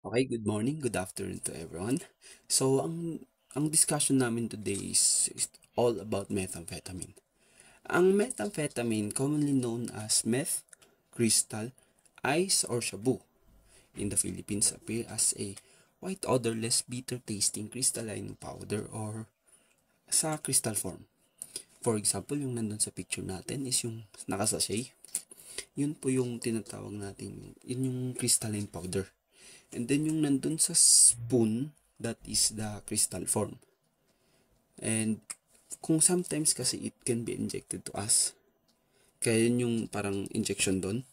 Okay, good morning, good afternoon to everyone. So, ang discussion namin today is all about methamphetamine. Ang methamphetamine, commonly known as meth, crystal, ice, or shabu, in the Philippines appear as a white odorless, bitter-tasting crystalline powder or sa crystal form. For example, yung nandun sa picture natin is yung nakasachet. Yun po yung tinatawag natin, yun yung crystalline powder. And then yung nandun sa spoon, that is the crystal form. And kung sometimes kasi it can be injected to us. Kaya yun yung parang injection doon.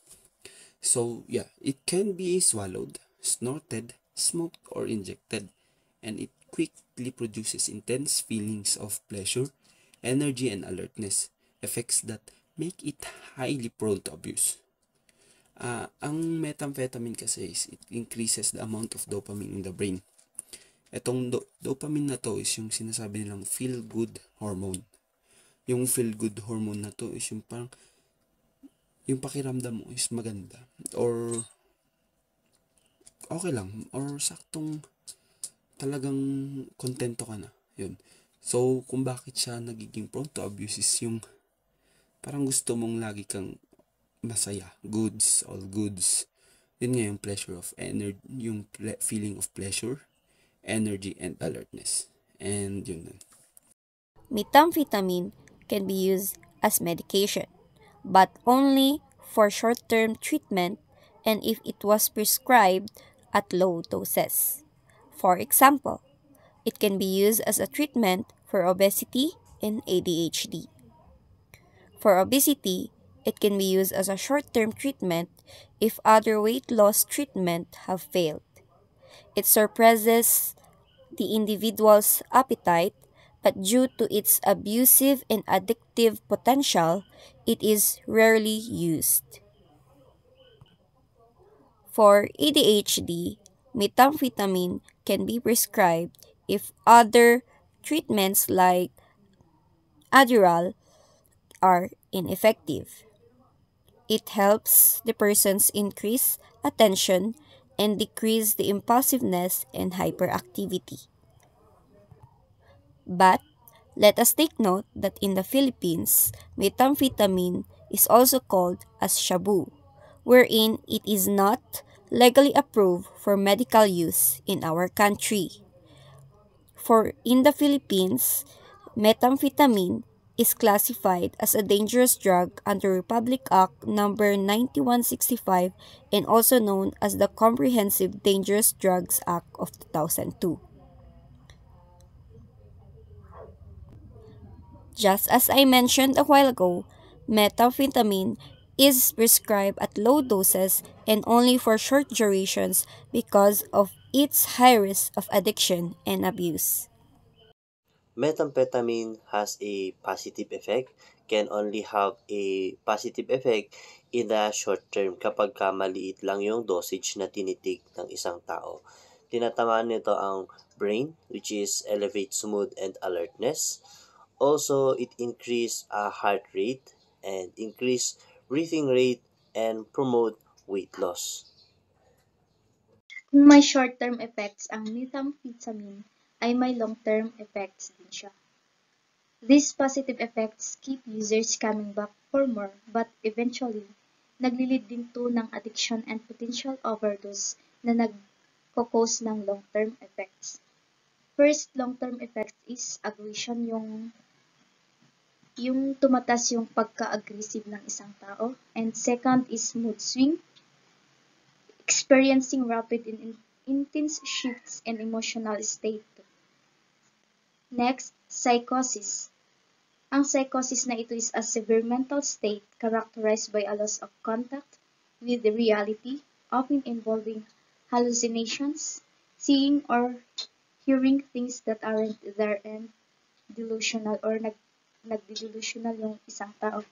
So yeah, it can be swallowed, snorted, smoked, or injected. And it quickly produces intense feelings of pleasure, energy, and alertness. Effects that make it highly prone to abuse. Ang methamphetamine kasi is it increases the amount of dopamine in the brain. Etong dopamine na to is yung sinasabi nilang feel-good hormone. Yung feel-good hormone na to is yung parang yung pakiramdam mo is maganda or okay lang or saktong talagang kontento ka na. Yun. So, kung bakit siya nagiging prone to abuse is yung parang gusto mong lagi kang masaya. Goods, all goods. Yun nga yung pleasure of energy, yung feeling of pleasure, energy, and alertness. And yun. Methamphetamine can be used as medication, but only for short term treatment and if it was prescribed at low doses. For example, it can be used as a treatment for obesity and ADHD. For obesity, it can be used as a short term treatment if other weight loss treatment have failed. It suppresses the individual's appetite, but due to its abusive and addictive potential, it is rarely used. For ADHD, methamphetamine can be prescribed if other treatments like Adderall are ineffective. It helps the person's increase attention and decrease the impulsiveness and hyperactivity. But let us take note that in the Philippines, methamphetamine is also called as shabu, wherein it is not legally approved for medical use in our country. For in the Philippines, methamphetamine is classified as a dangerous drug under Republic Act number 9165 and also known as the Comprehensive Dangerous Drugs Act of 2002. Just as I mentioned a while ago, methamphetamine is prescribed at low doses and only for short durations because of its high risk of addiction and abuse. Methamphetamine has a positive effect, can only have a positive effect in the short term kapag maliit lang yung dosage na tinitik ng isang tao. Tinatamaan nito ang brain, which is elevates mood and alertness. Also, it increase heart rate and increase breathing rate and promote weight loss. Kung may short-term effects ang methamphetamine, ay may long-term effects din siya. These positive effects keep users coming back for more, but eventually, naglilid din to ng addiction and potential overdose na nagkakos ng long-term effects. First long-term effects is aggression, yung tumatas yung pagka-aggressive ng isang tao. And second is mood swing, experiencing rapid and intense shifts in emotional state. Next, psychosis. Ang psychosis na ito is a severe mental state characterized by a loss of contact with the reality, often involving hallucinations, seeing or hearing things that aren't there, and delusional or nagdelusional yung isang tao.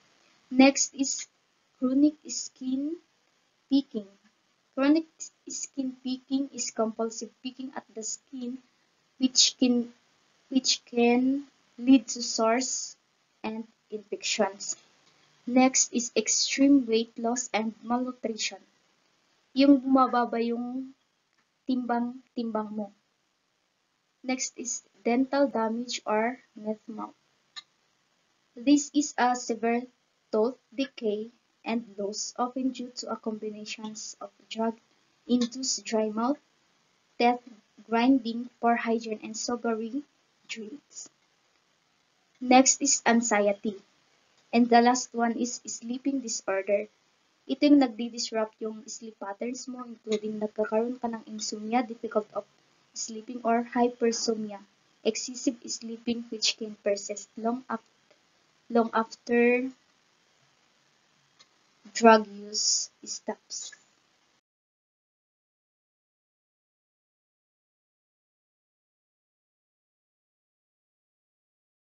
Next is chronic skin picking. Chronic skin picking is compulsive picking at the skin which can lead to sores and infections. Next is extreme weight loss and malnutrition. Yung bumababa yung timbang-timbang mo. Next is dental damage or mouth mouth. This is a severe tooth decay and loss, often due to a combination of drug-induced dry mouth, teeth grinding, poor hygiene, and sugary drinks. Next is anxiety. And the last one is sleeping disorder. Ito yung nagdi-disrupt yung sleep patterns mo, including nagkakaroon ka ng insomnia, difficult of sleeping, or hypersomnia, excessive sleeping which can persist long after drug use stops.